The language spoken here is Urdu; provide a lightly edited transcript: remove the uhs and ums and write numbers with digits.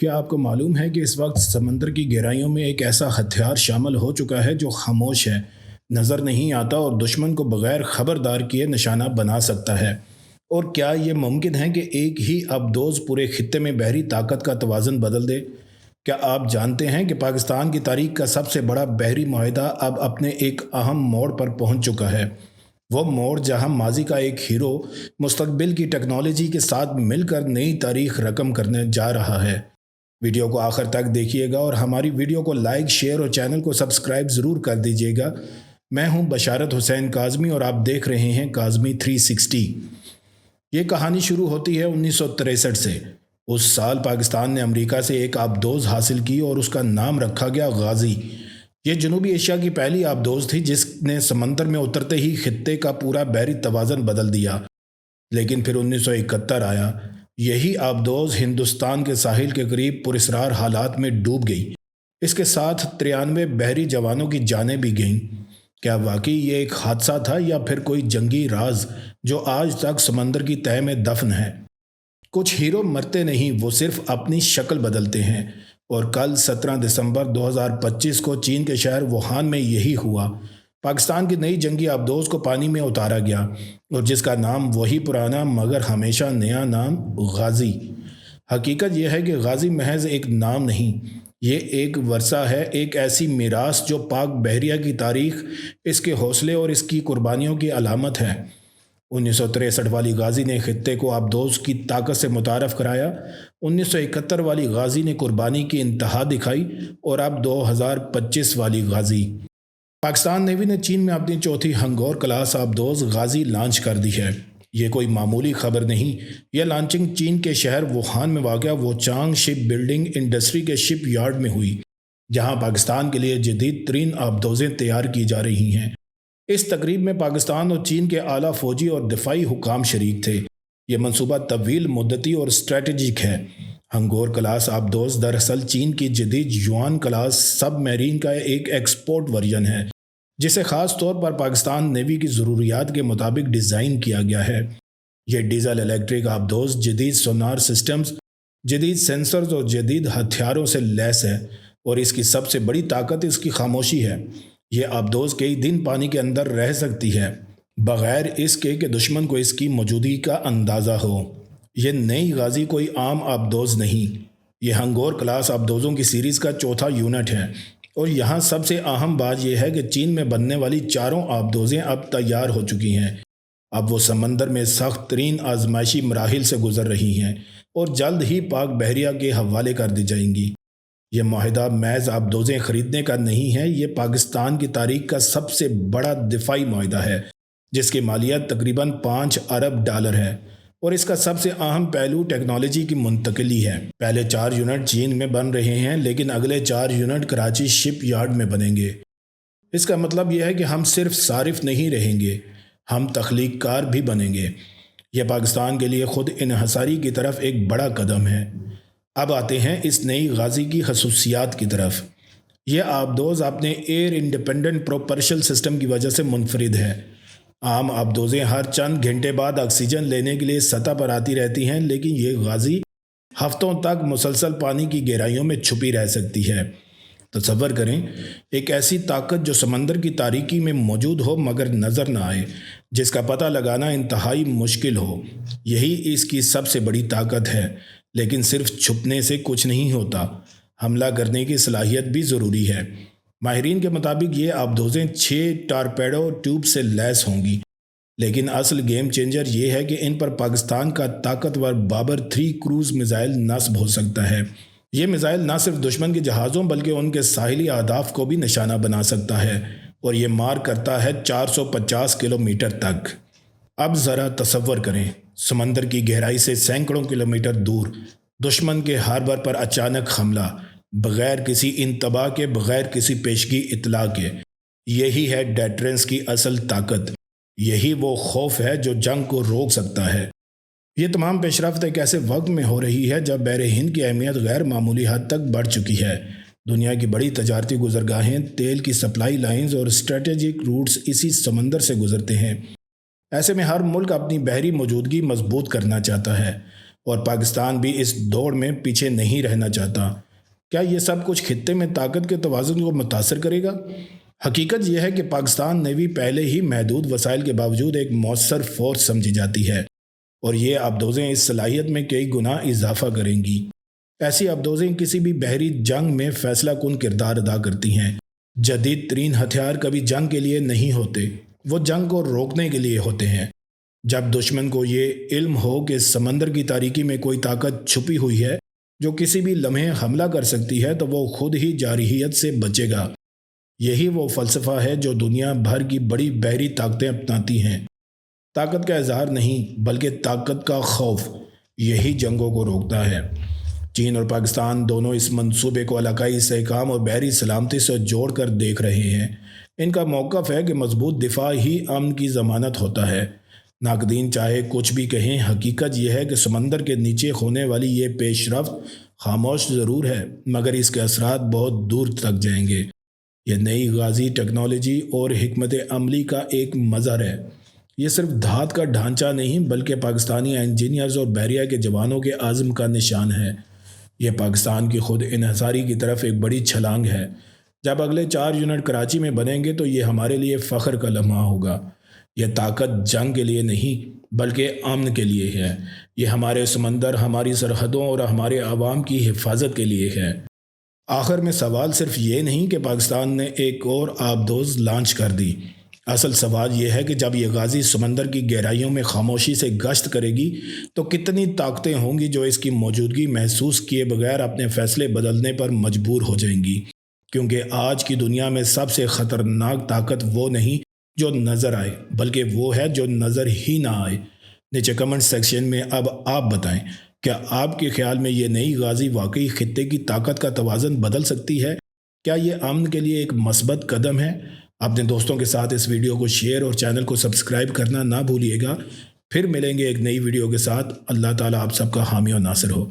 کیا آپ کو معلوم ہے کہ اس وقت سمندر کی گہرائیوں میں ایک ایسا ہتھیار شامل ہو چکا ہے جو خاموش ہے، نظر نہیں آتا اور دشمن کو بغیر خبردار کیے نشانہ بنا سکتا ہے؟ اور کیا یہ ممکن ہے کہ ایک ہی آبدوز پورے خطے میں بحری طاقت کا توازن بدل دے؟ کیا آپ جانتے ہیں کہ پاکستان کی تاریخ کا سب سے بڑا بحری معاہدہ اب اپنے ایک اہم موڑ پر پہنچ چکا ہے؟ وہ موڑ جہاں ماضی کا ایک ہیرو مستقبل کی ٹیکنالوجی کے ساتھ مل کر نئی تاریخ رقم کرنے جا رہا ہے۔ ویڈیو کو آخر تک دیکھیے گا اور ہماری ویڈیو کو لائک، شیئر اور چینل کو سبسکرائب ضرور کر دیجیے گا۔ میں ہوں بشارت حسین کاظمی اور آپ دیکھ رہے ہیں کاظمی 360۔ یہ کہانی شروع ہوتی ہے 1963 سے۔ اس سال پاکستان نے امریکہ سے ایک آبدوز حاصل کی اور اس کا نام رکھا گیا غازی۔ یہ جنوبی ایشیا کی پہلی آبدوز تھی جس نے سمندر میں اترتے ہی خطے کا پورا بحری توازن بدل دیا۔ لیکن پھر 1971 آیا۔ یہی آبدوز ہندوستان کے ساحل کے قریب پراسرار حالات میں ڈوب گئی۔ اس کے ساتھ 93 بحری جوانوں کی جانیں بھی گئیں۔ کیا واقعی یہ ایک حادثہ تھا یا پھر کوئی جنگی راز جو آج تک سمندر کی تہہ میں دفن ہے؟ کچھ ہیرو مرتے نہیں، وہ صرف اپنی شکل بدلتے ہیں، اور کل 17 دسمبر 2025 کو چین کے شہر ووہان میں یہی ہوا۔ پاکستان کی نئی جنگی آبدوز کو پانی میں اتارا گیا، اور جس کا نام وہی پرانا مگر ہمیشہ نیا نام غازی۔ حقیقت یہ ہے کہ غازی محض ایک نام نہیں، یہ ایک ورثہ ہے، ایک ایسی میراث جو پاک بحریہ کی تاریخ، اس کے حوصلے اور اس کی قربانیوں کی علامت ہے۔ 1963 والی غازی نے خطے کو آبدوز کی طاقت سے متعارف کرایا، 1971 والی غازی نے قربانی کی انتہا دکھائی، اور اب 2025 والی غازی۔ پاکستان نیوی نے چین میں اپنی چوتھی ہنگور کلاس آبدوز غازی لانچ کر دی ہے۔ یہ کوئی معمولی خبر نہیں، یہ لانچنگ چین کے شہر ووہان میں واقع ووچانگ شپ بلڈنگ انڈسٹری کے شپ یارڈ میں ہوئی، جہاں پاکستان کے لیے جدید ترین آبدوزیں تیار کی جا رہی ہیں۔ اس تقریب میں پاکستان اور چین کے اعلیٰ فوجی اور دفاعی حکام شریک تھے۔ یہ منصوبہ طویل مدتی اور اسٹریٹجک ہے۔ ہنگور کلاس آبدوز دراصل چین کی جدید یوان کلاس سب میرین کا ایک ایکسپورٹ ورژن ہے، جسے خاص طور پر پاکستان نیوی کی ضروریات کے مطابق ڈیزائن کیا گیا ہے۔ یہ ڈیزل الیکٹرک آبدوز جدید سونار سسٹمز، جدید سینسرز اور جدید ہتھیاروں سے لیس ہے، اور اس کی سب سے بڑی طاقت اس کی خاموشی ہے۔ یہ آبدوز کئی دن پانی کے اندر رہ سکتی ہے، بغیر اس کے کہ دشمن کو اس کی موجودگی کا اندازہ ہو۔ یہ نئی غازی کوئی عام آبدوز نہیں، یہ ہنگور کلاس آبدوزوں کی سیریز کا چوتھا یونٹ ہے، اور یہاں سب سے اہم بات یہ ہے کہ چین میں بننے والی چاروں آبدوزیں اب تیار ہو چکی ہیں۔ اب وہ سمندر میں سخت ترین آزمائشی مراحل سے گزر رہی ہیں، اور جلد ہی پاک بحریہ کے حوالے کر دی جائیں گی۔ یہ معاہدہ محض آبدوزیں خریدنے کا نہیں ہے، یہ پاکستان کی تاریخ کا سب سے بڑا دفاعی معاہدہ ہے، جس کی مالیت تقریباً $5 ارب ہے، اور اس کا سب سے اہم پہلو ٹیکنالوجی کی منتقلی ہے۔ پہلے 4 یونٹ چین میں بن رہے ہیں، لیکن اگلے 4 یونٹ کراچی شپ یارڈ میں بنیں گے۔ اس کا مطلب یہ ہے کہ ہم صرف صارف نہیں رہیں گے، ہم تخلیق کار بھی بنیں گے۔ یہ پاکستان کے لیے خود انحصاری کی طرف ایک بڑا قدم ہے۔ اب آتے ہیں اس نئی غازی کی خصوصیات کی طرف۔ یہ آبدوز اپنے ایئر انڈیپینڈنٹ پروپلشن سسٹم کی وجہ سے منفرد ہے۔ عام آبدوزیں ہر چند گھنٹے بعد آکسیجن لینے کے لیے سطح پر آتی رہتی ہیں، لیکن یہ غازی ہفتوں تک مسلسل پانی کی گہرائیوں میں چھپی رہ سکتی ہے۔ تصور کریں، ایک ایسی طاقت جو سمندر کی تاریکی میں موجود ہو مگر نظر نہ آئے، جس کا پتہ لگانا انتہائی مشکل ہو۔ یہی اس کی سب سے بڑی طاقت ہے، لیکن صرف چھپنے سے کچھ نہیں ہوتا، حملہ کرنے کی صلاحیت بھی ضروری ہے۔ ماہرین کے مطابق یہ آبدوزیں 6 ٹارپیڈو ٹیوب سے لیس ہوں گی، لیکن اصل گیم چینجر یہ ہے کہ ان پر پاکستان کا طاقتور بابر 3 کروز میزائل نصب ہو سکتا ہے۔ یہ میزائل نہ صرف دشمن کے جہازوں بلکہ ان کے ساحلی اہداف کو بھی نشانہ بنا سکتا ہے، اور یہ مار کرتا ہے 450 کلومیٹر تک۔ اب ذرا تصور کریں، سمندر کی گہرائی سے سینکڑوں کلومیٹر دور دشمن کے ہاربر پر اچانک حملہ، بغیر کسی انتباہ کے، بغیر کسی پیشگی اطلاع کے۔ یہی ہے ڈیٹرنس کی اصل طاقت، یہی وہ خوف ہے جو جنگ کو روک سکتا ہے۔ یہ تمام پیش رفت ایک ایسے وقت میں ہو رہی ہے جب بحر ہند کی اہمیت غیر معمولی حد تک بڑھ چکی ہے۔ دنیا کی بڑی تجارتی گزرگاہیں، تیل کی سپلائی لائنز اور اسٹریٹجک روٹس اسی سمندر سے گزرتے ہیں۔ ایسے میں ہر ملک اپنی بحری موجودگی مضبوط کرنا چاہتا ہے۔ اور پاکستان بھی اس دوڑ میں پیچھے نہیں رہنا چاہتا۔ کیا یہ سب کچھ خطے میں طاقت کے توازن کو متاثر کرے گا؟ حقیقت یہ ہے کہ پاکستان نیوی پہلے ہی محدود وسائل کے باوجود ایک مؤثر فورس سمجھی جاتی ہے، اور یہ آبدوزیں اس صلاحیت میں کئی گنا اضافہ کریں گی۔ ایسی آبدوزیں کسی بھی بحری جنگ میں فیصلہ کن کردار ادا کرتی ہیں۔ جدید ترین ہتھیار کبھی جنگ کے لیے نہیں ہوتے، وہ جنگ کو روکنے کے لیے ہوتے ہیں۔ جب دشمن کو یہ علم ہو کہ سمندر کی تاریکی میں کوئی طاقت چھپی ہوئی ہے جو کسی بھی لمحے حملہ کر سکتی ہے، تو وہ خود ہی جارحیت سے بچے گا۔ یہی وہ فلسفہ ہے جو دنیا بھر کی بڑی بحری طاقتیں اپناتی ہیں۔ طاقت کا اظہار نہیں، بلکہ طاقت کا خوف، یہی جنگوں کو روکتا ہے۔ چین اور پاکستان دونوں اس منصوبے کو علاقائی استحکام اور بحری سلامتی سے جوڑ کر دیکھ رہے ہیں۔ ان کا موقف ہے کہ مضبوط دفاع ہی امن کی ضمانت ہوتا ہے۔ ناقدین چاہے کچھ بھی کہیں، حقیقت یہ ہے کہ سمندر کے نیچے ہونے والی یہ پیش رفت خاموش ضرور ہے، مگر اس کے اثرات بہت دور تک جائیں گے۔ یہ نئی غازی ٹیکنالوجی اور حکمت عملی کا ایک مظہر ہے۔ یہ صرف دھات کا ڈھانچہ نہیں، بلکہ پاکستانی انجینئرز اور بحریہ کے جوانوں کے عزم کا نشان ہے۔ یہ پاکستان کی خود انحصاری کی طرف ایک بڑی چھلانگ ہے۔ جب اگلے 4 یونٹ کراچی میں بنیں گے تو یہ ہمارے لیے فخر کا لمحہ ہوگا۔ یہ طاقت جنگ کے لیے نہیں، بلکہ امن کے لیے ہے۔ یہ ہمارے سمندر، ہماری سرحدوں اور ہمارے عوام کی حفاظت کے لیے ہے۔ آخر میں سوال صرف یہ نہیں کہ پاکستان نے ایک اور آبدوز لانچ کر دی۔ اصل سوال یہ ہے کہ جب یہ غازی سمندر کی گہرائیوں میں خاموشی سے گشت کرے گی تو کتنی طاقتیں ہوں گی جو اس کی موجودگی محسوس کیے بغیر اپنے فیصلے بدلنے پر مجبور ہو جائیں گی، کیونکہ آج کی دنیا میں سب سے خطرناک طاقت وہ نہیں جو نظر آئے، بلکہ وہ ہے جو نظر ہی نہ آئے۔ نیچے کمنٹ سیکشن میں اب آپ بتائیں، کیا آپ کے خیال میں یہ نئی غازی واقعی خطے کی طاقت کا توازن بدل سکتی ہے؟ کیا یہ امن کے لیے ایک مثبت قدم ہے؟ اپنے دوستوں کے ساتھ اس ویڈیو کو شیئر اور چینل کو سبسکرائب کرنا نہ بھولیے گا۔ پھر ملیں گے ایک نئی ویڈیو کے ساتھ۔ اللہ تعالیٰ آپ سب کا حامی و ناصر ہو۔